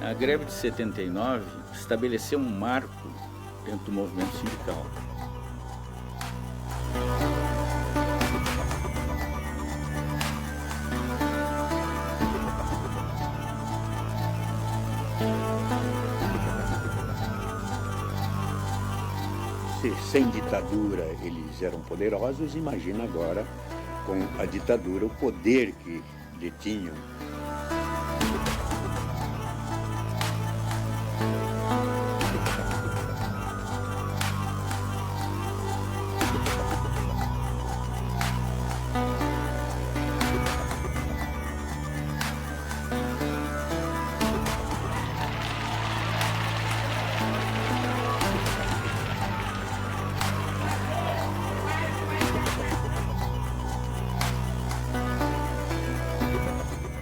A greve de 79 estabeleceu um marco dentro do movimento sindical. Se sem ditadura eles eram poderosos, imagina agora com a ditadura o poder que detinham.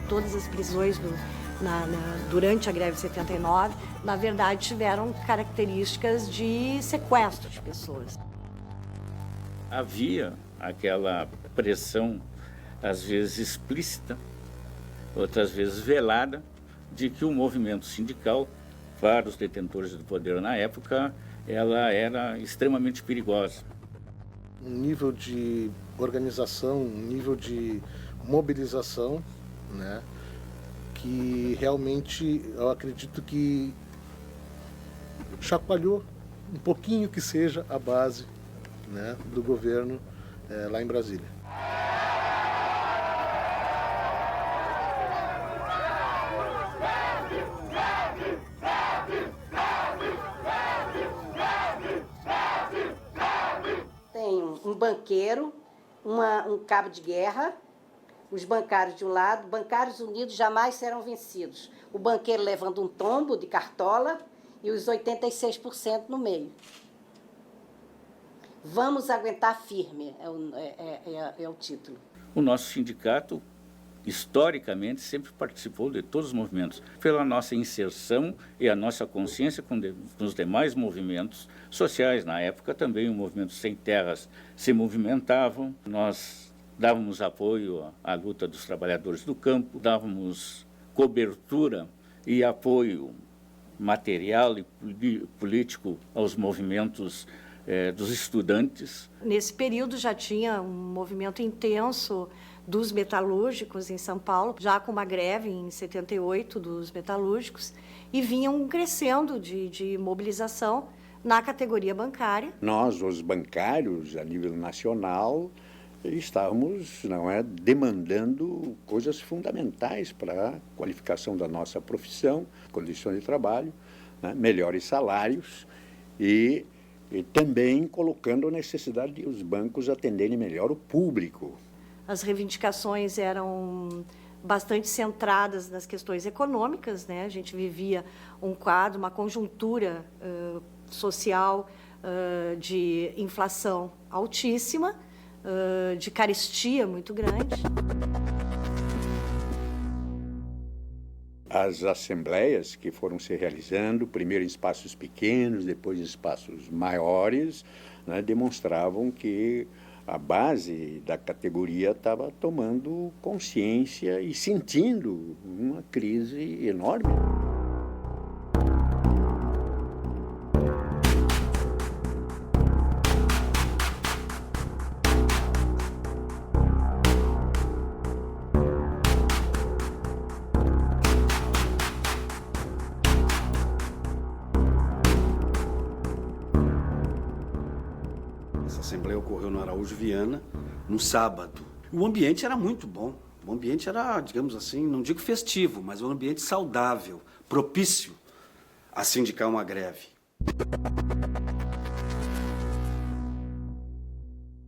Todas as prisões durante a greve de 79, na verdade, tiveram características de sequestro de pessoas. Havia aquela pressão, às vezes explícita, outras vezes velada, de que o movimento sindical, para os detentores do poder na época, ela era extremamente perigosa. Um nível de organização, um nível de mobilização, né, que realmente eu acredito que chacoalhou um pouquinho que seja a base, né, do governo lá em Brasília. Tem um banqueiro, um cabo de guerra, os bancários de um lado, bancários unidos jamais serão vencidos. O banqueiro levando um tombo de cartola e os 86% no meio. Vamos aguentar firme, é o título. O nosso sindicato, historicamente, sempre participou de todos os movimentos. Pela nossa inserção e a nossa consciência com os demais movimentos sociais. Na época também o movimento Sem Terras se movimentavam. Nós dávamos apoio à luta dos trabalhadores do campo, dávamos cobertura e apoio material e político aos movimentos dos estudantes. Nesse período já tinha um movimento intenso dos metalúrgicos em São Paulo, já com uma greve em 78 dos metalúrgicos, e vinham crescendo de mobilização na categoria bancária. Nós, os bancários, a nível nacional, estávamos demandando coisas fundamentais para a qualificação da nossa profissão, condições de trabalho, né, melhores salários e também colocando a necessidade de os bancos atenderem melhor o público. As reivindicações eram bastante centradas nas questões econômicas, né? A gente vivia um quadro, uma conjuntura social de inflação altíssima, de carestia muito grande. As assembleias que foram se realizando, primeiro em espaços pequenos, depois em espaços maiores, né, demonstravam que a base da categoria estava tomando consciência e sentindo uma crise enorme. Essa assembleia ocorreu no Araújo Viana, no sábado. O ambiente era muito bom. O ambiente era, digamos assim, não digo festivo, mas um ambiente saudável, propício a sindicar uma greve.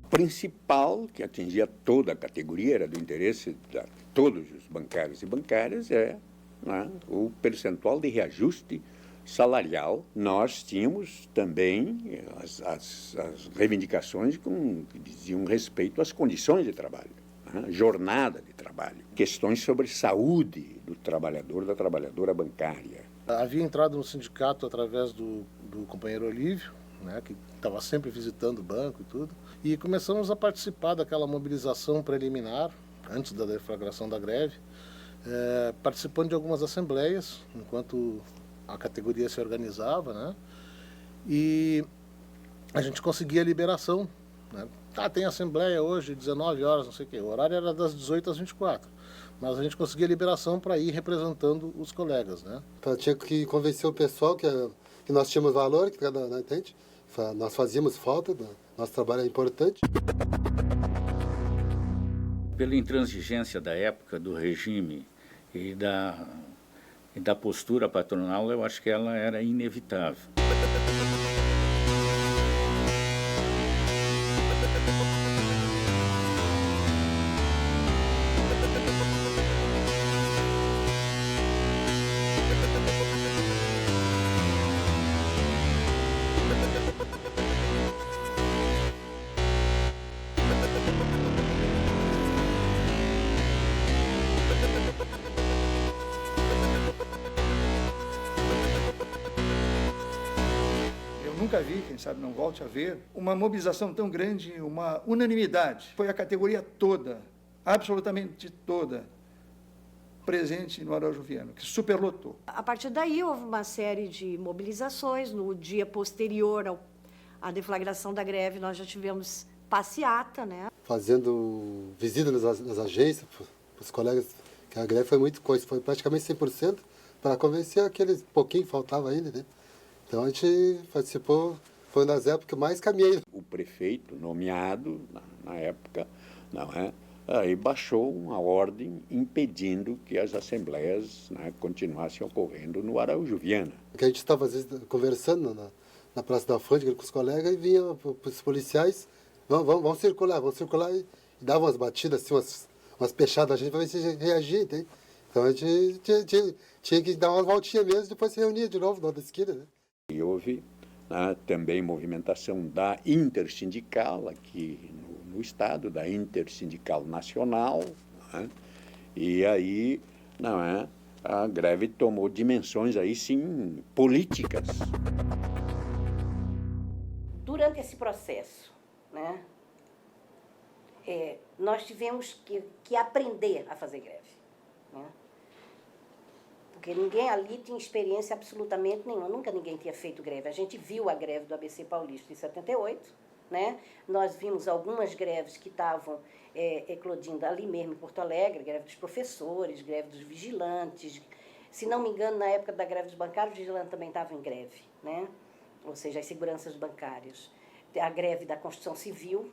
O principal, que atingia toda a categoria, era do interesse de todos os bancários e bancárias, né, o percentual de reajuste salarial. Nós tínhamos também as reivindicações que diziam respeito às condições de trabalho, né, jornada de trabalho, questões sobre saúde do trabalhador, da trabalhadora bancária. Havia entrado no sindicato através do companheiro Olívio, né, que estava sempre visitando o banco e tudo, e começamos a participar daquela mobilização preliminar, antes da deflagração da greve, participando de algumas assembleias, enquanto a categoria se organizava, né? E a gente conseguia liberação, né? Tem assembleia hoje, 19 horas, não sei o quê. O horário era das 18 às 24. Mas a gente conseguia liberação para ir representando os colegas, né? Então, tinha que convencer o pessoal que nós tínhamos valor, que cada entende? Nós fazíamos falta, nosso trabalho é importante. Pela intransigência da época, do regime e da postura patronal, eu acho que ela era inevitável. Nunca vi, quem sabe não volte a ver, uma mobilização tão grande, uma unanimidade. Foi a categoria toda, absolutamente toda, presente no Araújo-Viana, que superlotou. A partir daí houve uma série de mobilizações. No dia posterior à deflagração da greve, nós já tivemos passeata, né? Fazendo visita nas agências, para os colegas, que a greve foi muito coisa, foi praticamente 100%, para convencer aqueles pouquinho que faltava ainda, né? Então a gente participou, foi nas épocas que mais caminhei. O prefeito nomeado, na época, não é? Aí baixou uma ordem impedindo que as assembleias, né, continuassem ocorrendo no Araújo-Viana. Porque a gente estava, às vezes, conversando na Praça da Fonte com os colegas e vinha os policiais, vamos circular, e davam umas batidas, assim, umas pechadas a gente para ver se a gente reagia, entende? Então a gente tinha que dar uma voltinha mesmo e depois se reunia de novo na outra esquina, né? E houve, né, também movimentação da intersindical aqui no Estado, da intersindical nacional, né? E aí, não é, a greve tomou dimensões aí sim políticas. Durante esse processo, né, nós tivemos que aprender a fazer greve, né? Porque ninguém ali tinha experiência absolutamente nenhuma, nunca ninguém tinha feito greve. A gente viu a greve do ABC Paulista em 78, né? Nós vimos algumas greves que estavam eclodindo ali mesmo em Porto Alegre, greve dos professores, greve dos vigilantes. Se não me engano, na época da greve dos bancários, os vigilantes também estavam em greve, né? Ou seja, as seguranças bancárias. A greve da construção civil,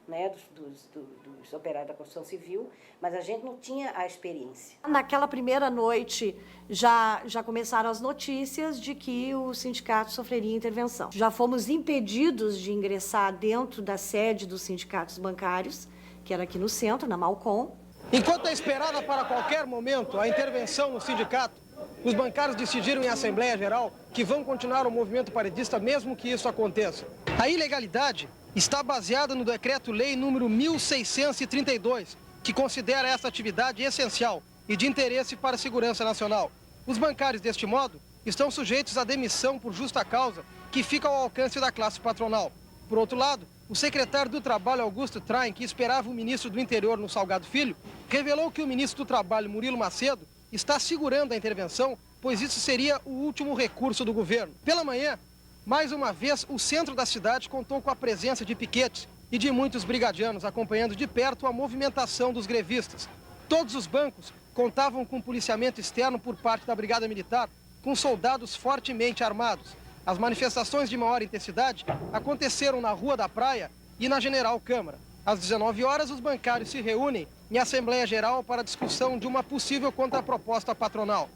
né, dos operários da construção civil, mas a gente não tinha a experiência. Naquela primeira noite já começaram as notícias de que o sindicato sofreria intervenção. Já fomos impedidos de ingressar dentro da sede dos sindicatos bancários, que era aqui no centro, na Malcom. Enquanto é esperada para qualquer momento a intervenção no sindicato, os bancários decidiram em Assembleia Geral que vão continuar o movimento paredista mesmo que isso aconteça. A ilegalidade está baseada no Decreto-Lei número 1632, que considera essa atividade essencial e de interesse para a segurança nacional. Os bancários, deste modo, estão sujeitos à demissão por justa causa, que fica ao alcance da classe patronal. Por outro lado, o secretário do Trabalho, Augusto Traem, que esperava o ministro do Interior no Salgado Filho, revelou que o ministro do Trabalho, Murilo Macedo, está segurando a intervenção, pois isso seria o último recurso do governo. Pela manhã, mais uma vez, o centro da cidade contou com a presença de piquetes e de muitos brigadianos acompanhando de perto a movimentação dos grevistas. Todos os bancos contavam com policiamento externo por parte da Brigada Militar, com soldados fortemente armados. As manifestações de maior intensidade aconteceram na Rua da Praia e na General Câmara. Às 19 horas, os bancários se reúnem em Assembleia Geral para a discussão de uma possível contraproposta patronal.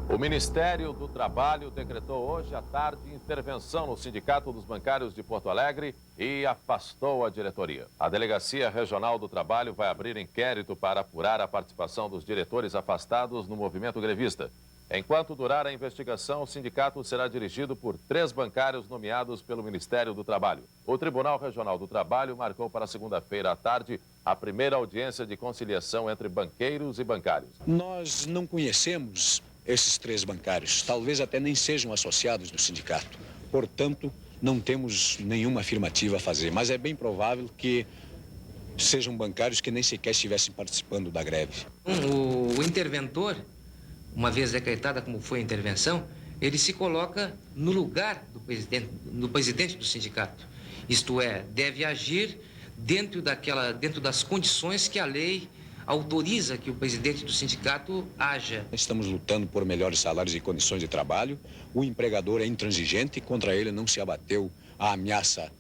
O Ministério do Trabalho decretou hoje à tarde intervenção no Sindicato dos Bancários de Porto Alegre e afastou a diretoria. A Delegacia Regional do Trabalho vai abrir inquérito para apurar a participação dos diretores afastados no movimento grevista. Enquanto durar a investigação, o sindicato será dirigido por 3 bancários nomeados pelo Ministério do Trabalho. O Tribunal Regional do Trabalho marcou para segunda-feira à tarde a primeira audiência de conciliação entre banqueiros e bancários. Nós não conhecemos esses 3 bancários, talvez até nem sejam associados do sindicato. Portanto, não temos nenhuma afirmativa a fazer, mas é bem provável que sejam bancários que nem sequer estivessem participando da greve. O interventor, uma vez decretada como foi a intervenção, ele se coloca no lugar do presidente do sindicato. Isto é, deve agir dentro das condições que a lei autoriza que o presidente do sindicato haja. Estamos lutando por melhores salários e condições de trabalho. O empregador é intransigente, contra ele não se abateu a ameaça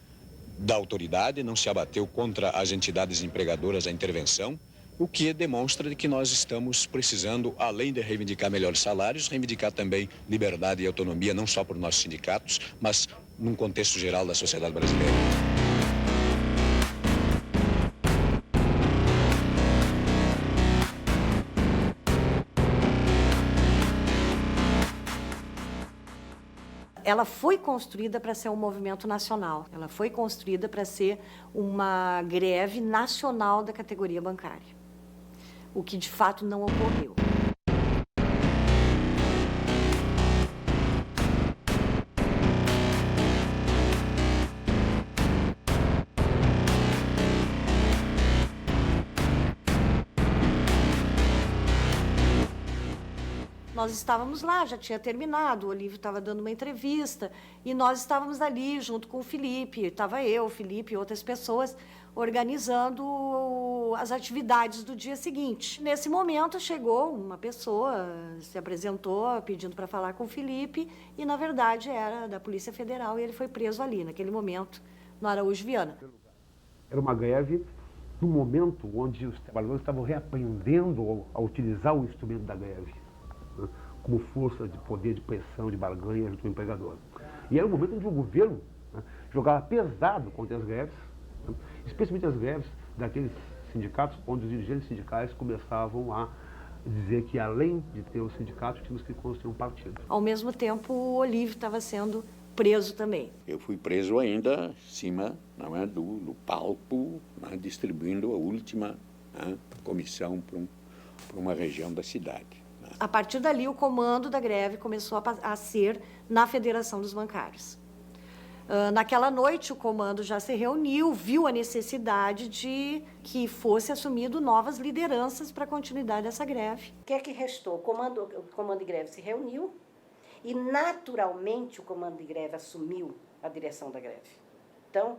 da autoridade, não se abateu contra as entidades empregadoras a intervenção, o que demonstra que nós estamos precisando, além de reivindicar melhores salários, reivindicar também liberdade e autonomia, não só por nossos sindicatos, mas num contexto geral da sociedade brasileira. Ela foi construída para ser um movimento nacional. Ela foi construída para ser uma greve nacional da categoria bancária, o que de fato não ocorreu. Nós estávamos lá, já tinha terminado, o Olívio estava dando uma entrevista e nós estávamos ali junto com o Felipe, estava eu, o Felipe e outras pessoas organizando as atividades do dia seguinte. Nesse momento chegou uma pessoa, se apresentou pedindo para falar com o Felipe e, na verdade, era da Polícia Federal e ele foi preso ali, naquele momento, no Araújo Viana. Era uma greve no momento onde os trabalhadores estavam reaprendendo a utilizar o instrumento da greve, né, como força de poder, de pressão, de barganha junto ao empregador. E era um momento onde o governo, né, jogava pesado contra as greves, né, especialmente as greves daqueles sindicatos onde os dirigentes sindicais começavam a dizer que, além de ter os sindicatos, tínhamos que construir um partido. Ao mesmo tempo, o Olívio estava sendo preso também. Eu fui preso ainda em cima, não é, do palco, né, distribuindo a última, né, comissão para uma região da cidade. Né. A partir dali, o comando da greve começou a ser na Federação dos Bancários. Naquela noite, o comando já se reuniu, viu a necessidade de que fosse assumido novas lideranças para a continuidade dessa greve. O que é que restou? O comando de greve se reuniu e, naturalmente, o comando de greve assumiu a direção da greve. Então,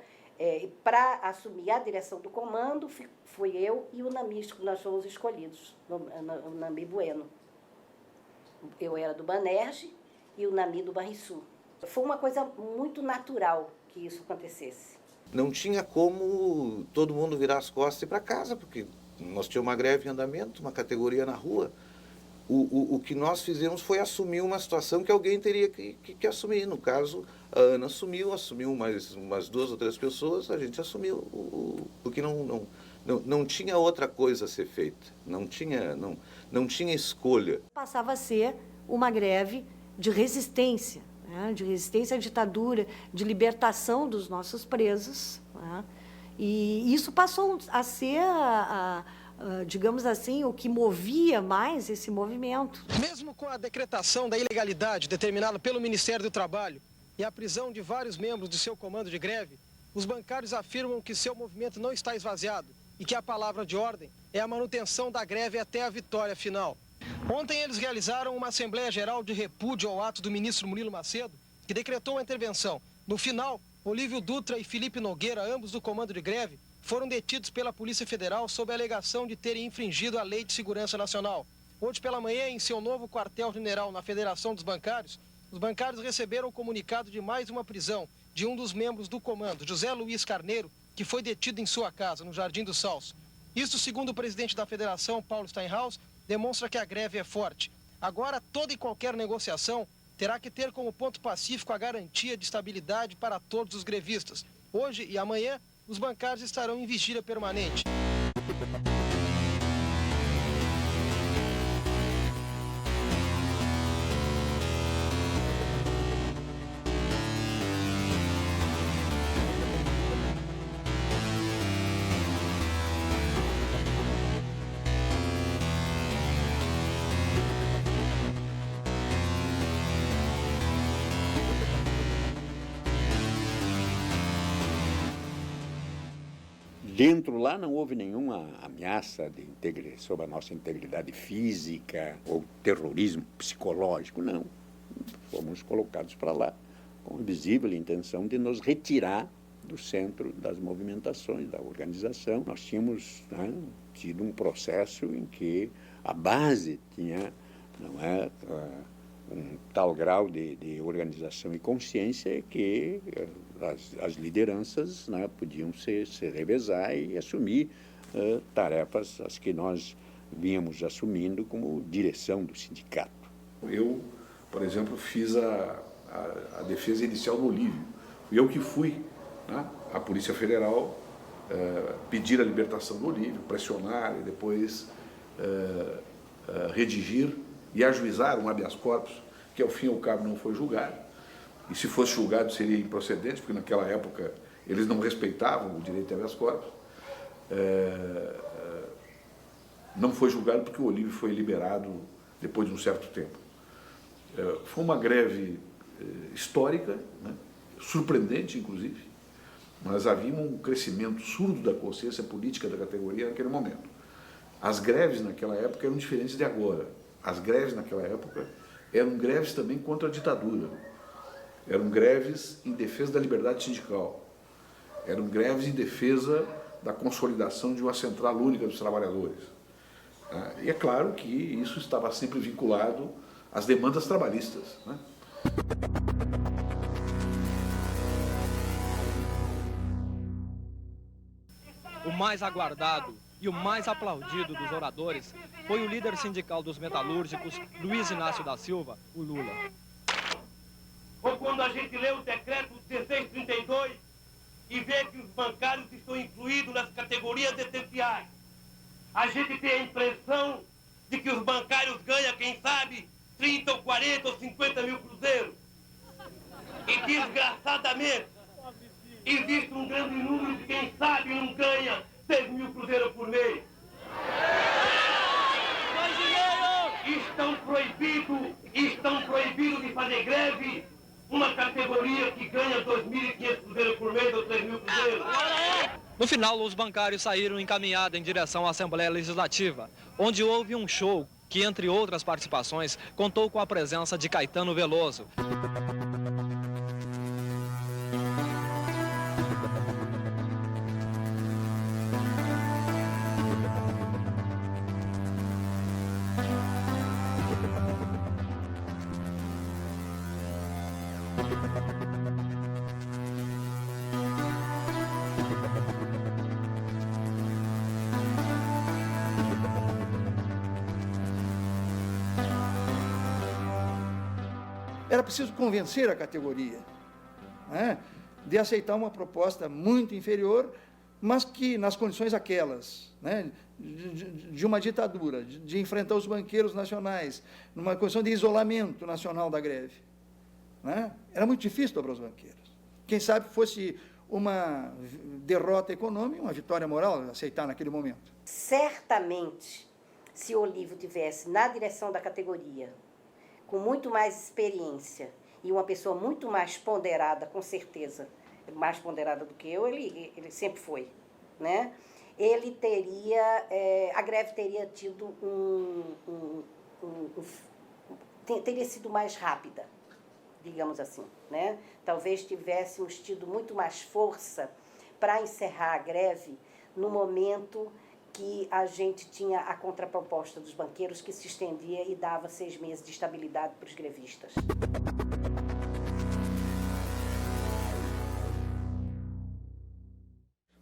para assumir a direção do comando, fui eu e o Nami, nós fomos escolhidos, o Nami Bueno. Eu era do Banerje e o Nami do Banrisul. Foi uma coisa muito natural que isso acontecesse. Não tinha como todo mundo virar as costas e ir para casa, porque nós tínhamos uma greve em andamento, uma categoria na rua. O que nós fizemos foi assumir uma situação que alguém teria que assumir. No caso, a Ana assumiu mais umas 2 ou 3 pessoas, a gente assumiu, porque não tinha outra coisa a ser feita, não tinha escolha. Passava a ser uma greve de resistência, né, de resistência à ditadura, de libertação dos nossos presos, né, e isso passou a ser, digamos assim, o que movia mais esse movimento. Mesmo com a decretação da ilegalidade determinada pelo Ministério do Trabalho e a prisão de vários membros do seu comando de greve, os bancários afirmam que seu movimento não está esvaziado e que a palavra de ordem é a manutenção da greve até a vitória final. Ontem eles realizaram uma Assembleia Geral de repúdio ao ato do ministro Murilo Macedo, que decretou a intervenção. No final, Olívio Dutra e Felipe Nogueira, ambos do comando de greve, foram detidos pela Polícia Federal sob a alegação de terem infringido a Lei de Segurança Nacional. Hoje pela manhã, em seu novo quartel-general na Federação dos Bancários, os bancários receberam o comunicado de mais uma prisão de um dos membros do comando, José Luiz Carneiro, que foi detido em sua casa, no Jardim do Salso. Isso, segundo o presidente da Federação, Paulo Steinhaus, demonstra que a greve é forte. Agora, toda e qualquer negociação terá que ter como ponto pacífico a garantia de estabilidade para todos os grevistas. Hoje e amanhã, os bancários estarão em vigília permanente. Dentro lá não houve nenhuma ameaça sobre a nossa integridade física ou terrorismo psicológico, não. Fomos colocados para lá com a visível intenção de nos retirar do centro das movimentações, da organização. Nós tínhamos, né, tido um processo em que a base tinha, não é, um tal grau de organização e consciência que as lideranças, né, podiam se revezar e assumir tarefas as que nós vínhamos assumindo como direção do sindicato. Eu, por exemplo, fiz a defesa inicial do Olívio. Eu que fui, né, à Polícia Federal pedir a libertação do Olívio, pressionar e depois redigir e ajuizar um habeas corpus, que ao fim e ao cabo não foi julgado. E se fosse julgado seria improcedente, porque naquela época eles não respeitavam o direito de habeas corpus. Não foi julgado porque o Olívio foi liberado depois de um certo tempo. Foi uma greve histórica, né, surpreendente inclusive, mas havia um crescimento surdo da consciência política da categoria naquele momento. As greves naquela época eram diferentes de agora. As greves naquela época eram greves também contra a ditadura. Eram greves em defesa da liberdade sindical. Eram greves em defesa da consolidação de uma central única dos trabalhadores. E é claro que isso estava sempre vinculado às demandas trabalhistas, né? O mais aguardado e o mais aplaudido dos oradores foi o líder sindical dos metalúrgicos, Luiz Inácio da Silva, o Lula. Ou quando a gente lê o decreto 1632 e vê que os bancários estão incluídos nas categorias essenciais, a gente tem a impressão de que os bancários ganham, quem sabe, 30 ou 40 ou 50 mil cruzeiros. E desgraçadamente, existe um grande número de quem sabe não ganha 6 mil cruzeiros por mês. Estão proibidos de fazer greve uma categoria que ganha 2.500 cruzeiros por mês ou 3 mil cruzeiros. No final, os bancários saíram encaminhados em direção à Assembleia Legislativa, onde houve um show que, entre outras participações, contou com a presença de Caetano Veloso. Era preciso convencer a categoria, né, de aceitar uma proposta muito inferior, mas que, nas condições aquelas, né, de uma ditadura, de enfrentar os banqueiros nacionais, numa condição de isolamento nacional da greve, né, era muito difícil dobrar os banqueiros. Quem sabe fosse uma derrota econômica, uma vitória moral, aceitar naquele momento. Certamente, se o Olívio tivesse na direção da categoria, com muito mais experiência e uma pessoa muito mais ponderada, com certeza, mais ponderada do que eu, ele sempre foi, né? Ele teria, a greve teria tido teria sido mais rápida, digamos assim, né? Talvez tivéssemos tido muito mais força para encerrar a greve no momento que a gente tinha a contraproposta dos banqueiros que se estendia e dava 6 meses de estabilidade para os grevistas.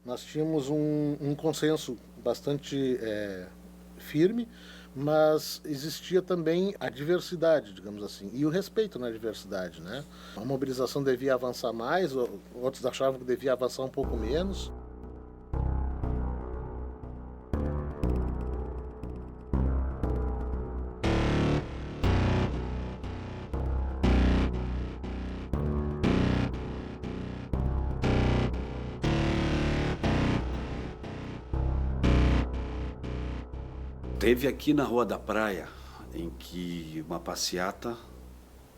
Nós tínhamos um consenso bastante firme, mas existia também a diversidade, digamos assim, e o respeito na diversidade, né? A mobilização devia avançar mais, outros achavam que devia avançar um pouco menos. Teve aqui na Rua da Praia, em que uma passeata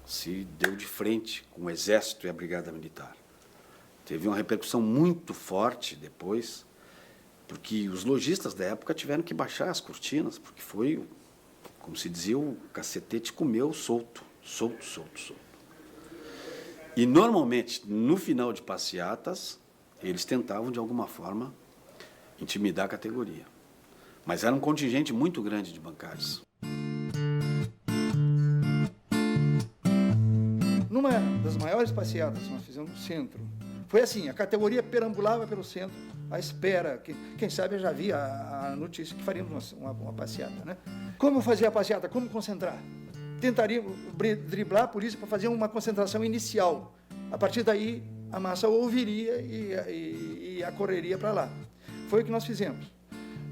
se deu de frente com o Exército e a Brigada Militar. Teve uma repercussão muito forte depois, porque os lojistas da época tiveram que baixar as cortinas, porque foi, como se dizia, o cacetete comeu solto. E, normalmente, no final de passeatas, eles tentavam, de alguma forma, intimidar a categoria. Mas era um contingente muito grande de bancários. Numa das maiores passeatas que nós fizemos no centro, foi assim, a categoria perambulava pelo centro, à espera, quem sabe eu já vi a notícia que faríamos uma passeata, né? Como fazer a passeata? Como concentrar? Tentaríamos driblar a polícia para fazer uma concentração inicial. A partir daí, a massa ouviria e acorreria para lá. Foi o que nós fizemos.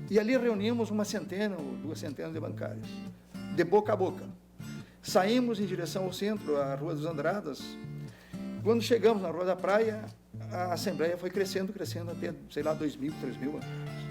E ali reunimos 100 ou 200 de bancários, de boca a boca. Saímos em direção ao centro, à Rua dos Andradas. Quando chegamos na Rua da Praia, a Assembleia foi crescendo até, sei lá, 2.000, 3.000 bancários.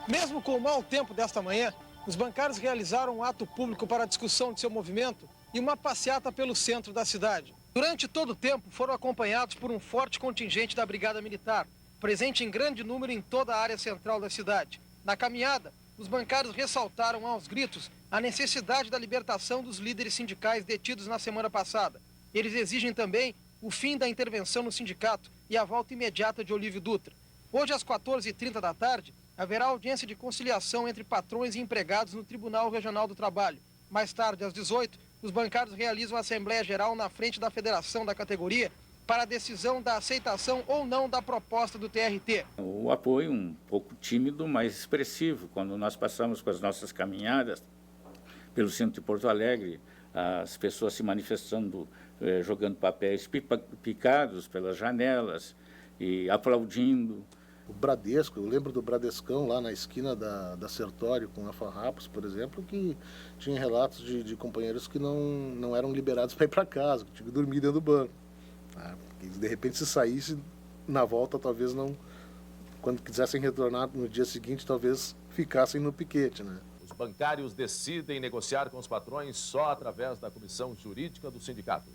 Mesmo com o mau tempo desta manhã, os bancários realizaram um ato público para a discussão de seu movimento e uma passeata pelo centro da cidade. Durante todo o tempo, foram acompanhados por um forte contingente da Brigada Militar, presente em grande número em toda a área central da cidade. Na caminhada, os bancários ressaltaram aos gritos a necessidade da libertação dos líderes sindicais detidos na semana passada. Eles exigem também o fim da intervenção no sindicato e a volta imediata de Olívio Dutra. Hoje, às 14h30 da tarde, haverá audiência de conciliação entre patrões e empregados no Tribunal Regional do Trabalho. Mais tarde, às 18h, os bancários realizam a Assembleia Geral na frente da federação da categoria para a decisão da aceitação ou não da proposta do TRT. O apoio um pouco tímido, mas expressivo. Quando nós passamos com as nossas caminhadas pelo centro de Porto Alegre, as pessoas se manifestando, jogando papéis picados pelas janelas e aplaudindo. O Bradesco, eu lembro do Bradescão lá na esquina da Sertório com a Farrapos, por exemplo, que tinha relatos de companheiros que não eram liberados para ir para casa, que tinham que dormir dentro do banco. Que de repente, se saísse na volta, talvez não, quando quisessem retornar no dia seguinte, talvez ficassem no piquete, né? Os bancários decidem negociar com os patrões só através da comissão jurídica do sindicato.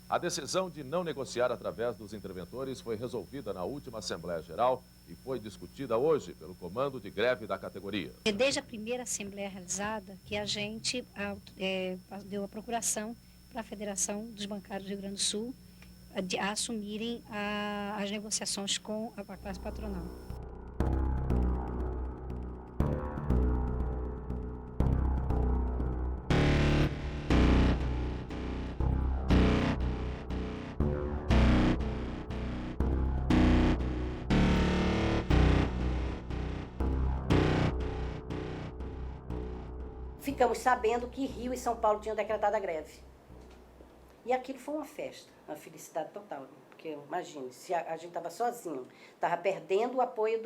A decisão de não negociar através dos interventores foi resolvida na última Assembleia Geral e foi discutida hoje pelo comando de greve da categoria. Desde a primeira Assembleia realizada, que a gente deu a procuração para a Federação dos Bancários do Rio Grande do Sul a assumirem as negociações com a classe patronal. Ficamos sabendo que Rio e São Paulo tinham decretado a greve. E aquilo foi uma festa, uma felicidade total. Porque, imagine, se a gente estava sozinho, estava perdendo o apoio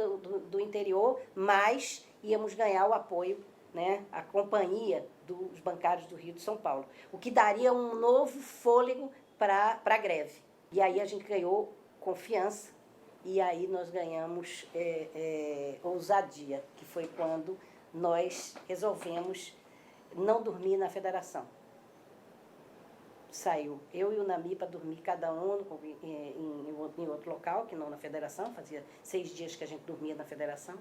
do interior, mas íamos ganhar o apoio, né, a companhia dos bancários do Rio de São Paulo. O que daria um novo fôlego para a greve. E aí a gente ganhou confiança e aí nós ganhamos ousadia, que foi quando nós resolvemos não dormir na federação. Saiu eu e o Nami para dormir cada um em outro local, que não na federação. Fazia 6 dias que a gente dormia na federação.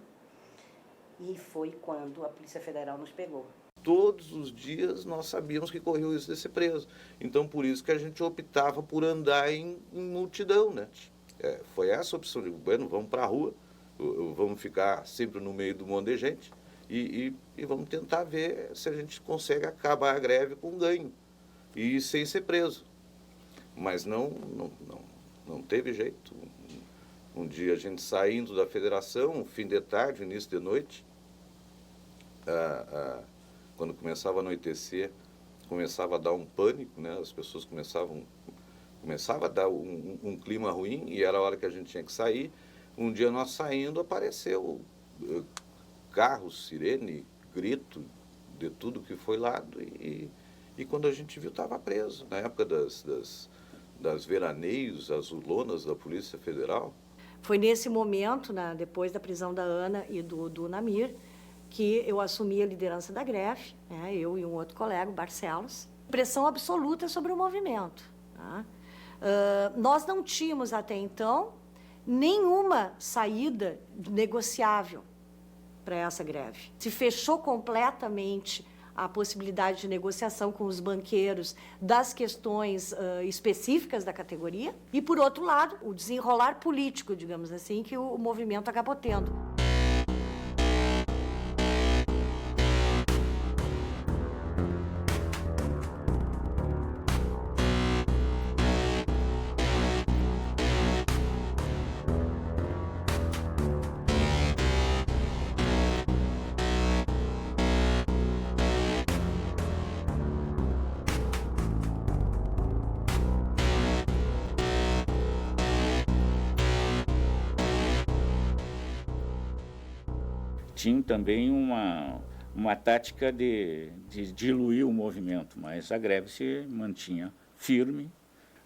E foi quando a Polícia Federal nos pegou. Todos os dias nós sabíamos que corria o risco de ser preso. Então, por isso que a gente optava por andar em multidão, né? Foi essa a opção. Bueno, vamos para a rua, vamos ficar sempre no meio do monte de gente e vamos tentar ver se a gente consegue acabar a greve com ganho e sem ser preso. Mas não teve jeito. Um dia a gente saindo da federação, fim de tarde, início de noite, quando começava a anoitecer, começava a dar um pânico, né? As pessoas começava a dar um clima ruim e era a hora que a gente tinha que sair. Um dia nós saindo, apareceu carros, sirene, grito, de tudo que foi lado, e quando a gente viu, estava preso. Na época das veraneios, azulonas da Polícia Federal. Foi nesse momento, depois da prisão da Ana e do Namir, que eu assumi a liderança da greve, né, eu e um outro colega, o Barcelos. Pressão absoluta sobre o movimento. Tá? Nós não tínhamos até então nenhuma saída negociável para essa greve. Se fechou completamente a possibilidade de negociação com os banqueiros das questões específicas da categoria e, por outro lado, o desenrolar político, digamos assim, que o movimento acabou tendo. Tinha também uma tática de diluir o movimento, mas a greve se mantinha firme,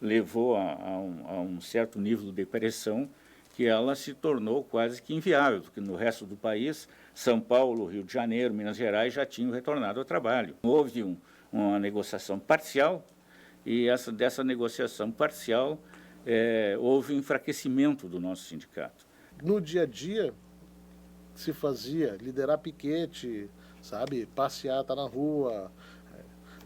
levou a um certo nível de pressão que ela se tornou quase que inviável, porque no resto do país, São Paulo, Rio de Janeiro, Minas Gerais já tinham retornado ao trabalho. Houve uma negociação parcial e dessa negociação parcial houve um enfraquecimento do nosso sindicato. No dia a dia, se fazia liderar piquete, sabe, passeata na rua,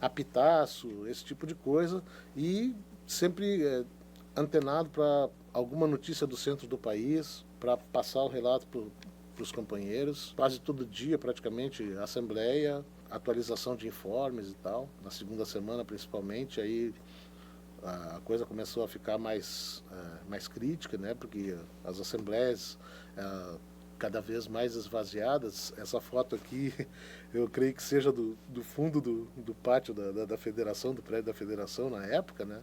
apitaço, esse tipo de coisa, e sempre antenado para alguma notícia do centro do país, para passar o relato para os companheiros. Quase todo dia, praticamente, assembleia, atualização de informes e tal. Na segunda semana, principalmente, aí a coisa começou a ficar mais crítica, né, porque as assembleias cada vez mais esvaziadas. Essa foto aqui, eu creio que seja do fundo do pátio da federação, do prédio da federação na época, né?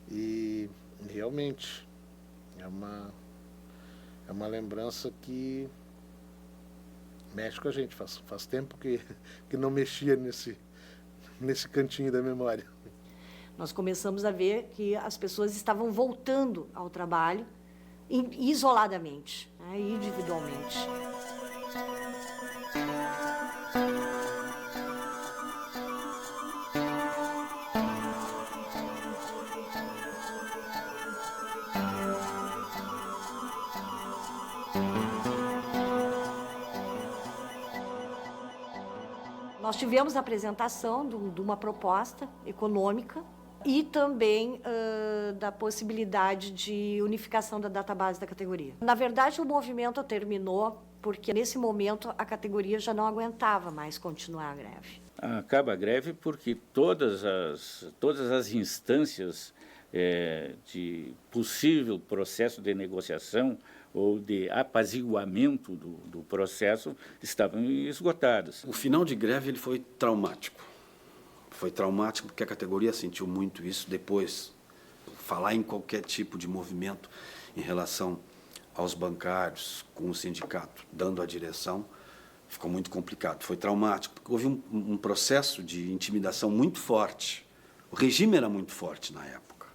E realmente é uma lembrança que mexe com a gente. Faz tempo que não mexia nesse cantinho da memória. Nós começamos a ver que as pessoas estavam voltando ao trabalho isoladamente, né, individualmente. Nós tivemos a apresentação de uma proposta econômica e também da possibilidade de unificação da database da categoria. Na verdade, o movimento terminou porque, nesse momento, a categoria já não aguentava mais continuar a greve. Acaba a greve porque todas as instâncias de possível processo de negociação ou de apaziguamento do processo estavam esgotadas. O final de greve ele foi traumático. Foi traumático porque a categoria sentiu muito isso depois. Falar em qualquer tipo de movimento em relação aos bancários, com o sindicato dando a direção, ficou muito complicado. Foi traumático, porque houve um processo de intimidação muito forte. O regime era muito forte na época.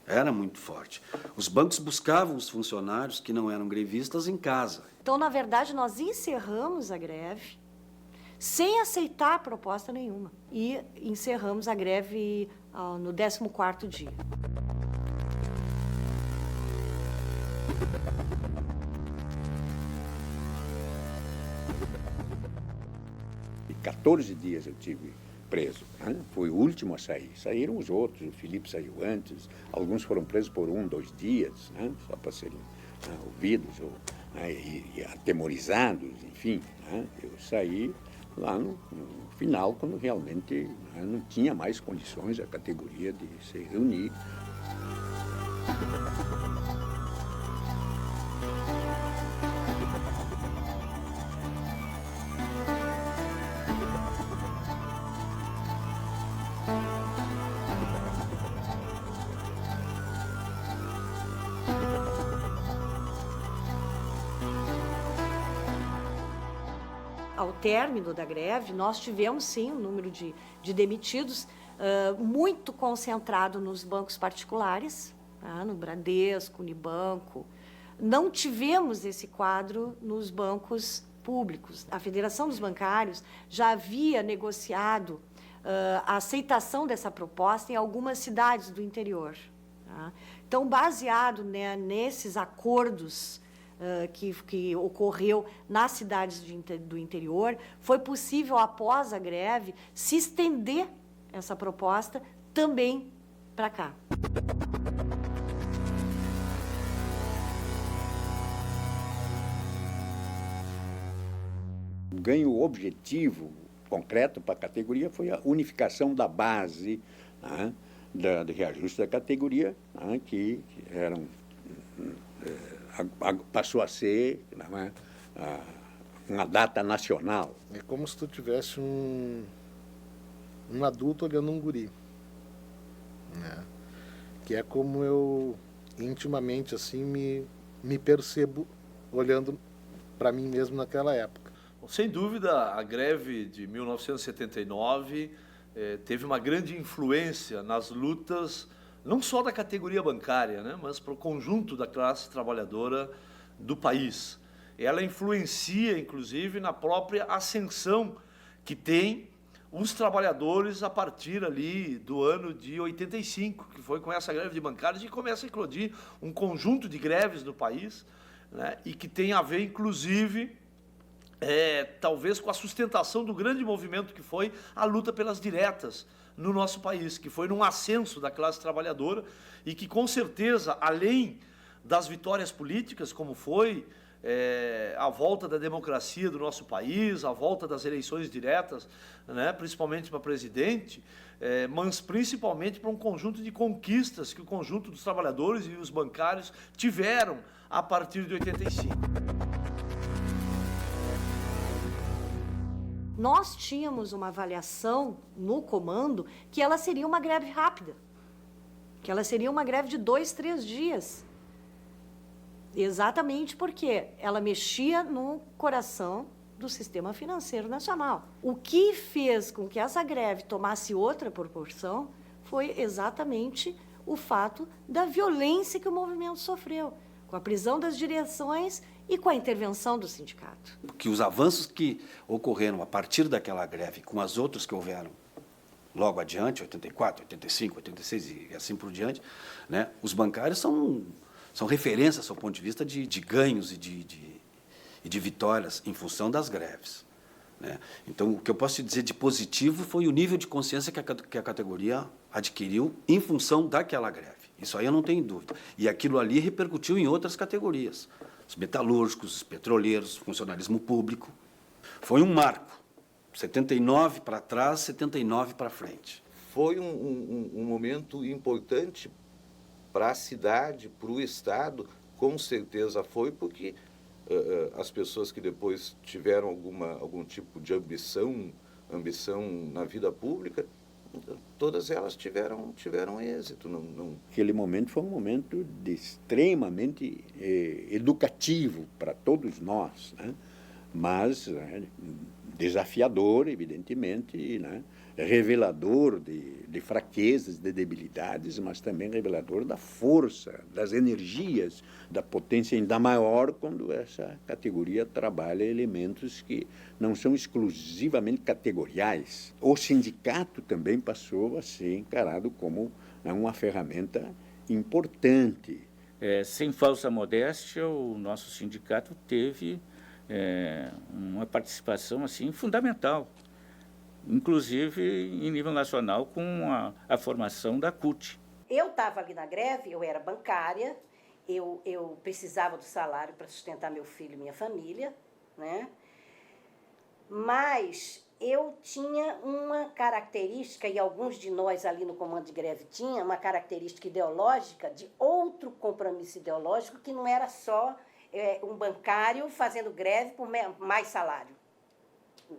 Era muito forte. Os bancos buscavam os funcionários que não eram grevistas em casa. Então, na verdade, nós encerramos a greve sem aceitar proposta nenhuma. E encerramos a greve no 14º dia. E 14 dias eu tive preso. Né? Fui o último a sair. Saíram os outros, o Felipe saiu antes, alguns foram presos por 1, 2 dias, né? Só para serem ouvidos ou e atemorizados, enfim. Né? Eu saí lá no final, quando realmente não tinha mais condições a categoria de se reunir. ao término da greve, nós tivemos, sim, um número de demitidos muito concentrado nos bancos particulares, tá? No Bradesco, Unibanco. Não tivemos esse quadro nos bancos públicos. A Federação dos Bancários já havia negociado a aceitação dessa proposta em algumas cidades do interior. Tá? Então, baseado, né, nesses acordos que ocorreu nas cidades do interior, foi possível, após a greve, se estender essa proposta também para cá. O ganho objetivo concreto para a categoria foi a unificação da base, né, de reajuste da categoria, né, que eram, passou a ser, né, uma data nacional. É como se tu tivesse um adulto olhando um guri, né? Que é como eu intimamente assim me percebo olhando para mim mesmo naquela época. Sem dúvida, a greve de 1979 teve uma grande influência nas lutas, não só da categoria bancária, né, mas para o conjunto da classe trabalhadora do país. Ela influencia, inclusive, na própria ascensão que tem os trabalhadores a partir ali do ano de 85, que foi com essa greve de bancários que começa a eclodir um conjunto de greves no país, né, e que tem a ver, inclusive, talvez com a sustentação do grande movimento que foi a luta pelas diretas no nosso país, que foi num ascenso da classe trabalhadora e que, com certeza, além das vitórias políticas, como foi a volta da democracia do nosso país, a volta das eleições diretas, né, principalmente para presidente, mas principalmente para um conjunto de conquistas que o conjunto dos trabalhadores e os bancários tiveram a partir de 85. Nós tínhamos uma avaliação no comando que ela seria uma greve rápida, que ela seria uma greve de 2, 3 dias. Exatamente porque ela mexia no coração do sistema financeiro nacional. O que fez com que essa greve tomasse outra proporção foi exatamente o fato da violência que o movimento sofreu, com a prisão das direções e com a intervenção do sindicato. Que os avanços que ocorreram a partir daquela greve, com as outras que houveram logo adiante, 84, 85, 86 e assim por diante, né, os bancários são referências, do ponto de vista de ganhos e de vitórias em função das greves, né? Então, o que eu posso te dizer de positivo foi o nível de consciência que a categoria adquiriu em função daquela greve. Isso aí eu não tenho dúvida. E aquilo ali repercutiu em outras categorias. Os metalúrgicos, os petroleiros, o funcionalismo público. Foi um marco. 79 para trás, 79 para frente. Foi um momento importante para a cidade, para o Estado, com certeza foi, porque as pessoas que depois tiveram algum tipo de ambição na vida pública, todas elas tiveram êxito. Aquele momento foi um momento extremamente educativo para todos nós, né? Mas desafiador, evidentemente, né? Revelador de fraquezas, de debilidades, mas também revelador da força, das energias, da potência ainda maior quando essa categoria trabalha elementos que não são exclusivamente categoriais. O sindicato também passou a ser encarado como uma ferramenta importante. Sem falsa modéstia, o nosso sindicato teve uma participação assim fundamental, inclusive em nível nacional, com a formação da CUT. Eu estava ali na greve, eu era bancária, eu precisava do salário para sustentar meu filho e minha família, né? Mas eu tinha uma característica, e alguns de nós ali no comando de greve tinha uma característica ideológica de outro compromisso ideológico que não era só um bancário fazendo greve por mais salário.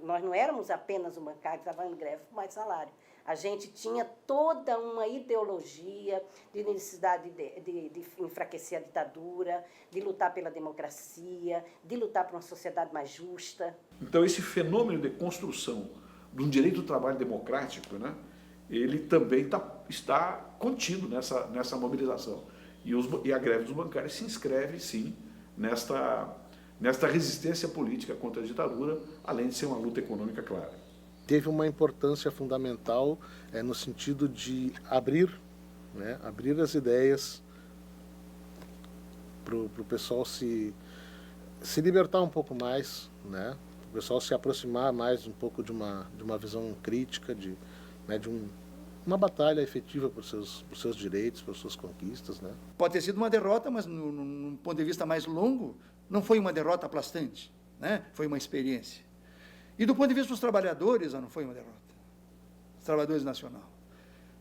nós não éramos apenas um bancário que estava em greve por mais salário. A gente tinha toda uma ideologia de necessidade de enfraquecer a ditadura, de lutar pela democracia, de lutar por uma sociedade mais justa. Então, esse fenômeno de construção de um direito do trabalho democrático, né, ele também está contido nessa mobilização. E a greve dos bancários se inscreve, sim, nesta resistência política contra a ditadura, além de ser uma luta econômica clara. Teve uma importância fundamental no sentido de abrir as ideias para o pessoal se libertar um pouco mais, né? O pessoal se aproximar mais um pouco de uma visão crítica, de uma batalha efetiva por seus direitos, por suas conquistas, né? Pode ter sido uma derrota, mas num ponto de vista mais longo, não foi uma derrota aplastante, né? Foi uma experiência. E do ponto de vista dos trabalhadores, não foi uma derrota. Os trabalhadores nacional.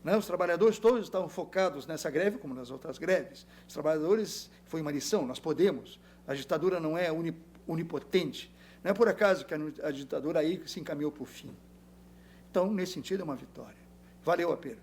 Né? Os trabalhadores todos estavam focados nessa greve, como nas outras greves. Os trabalhadores, foi uma lição, nós podemos. A ditadura não é onipotente. Não é por acaso que a ditadura aí se encaminhou para o fim. Então, nesse sentido, é uma vitória. Valeu a pena.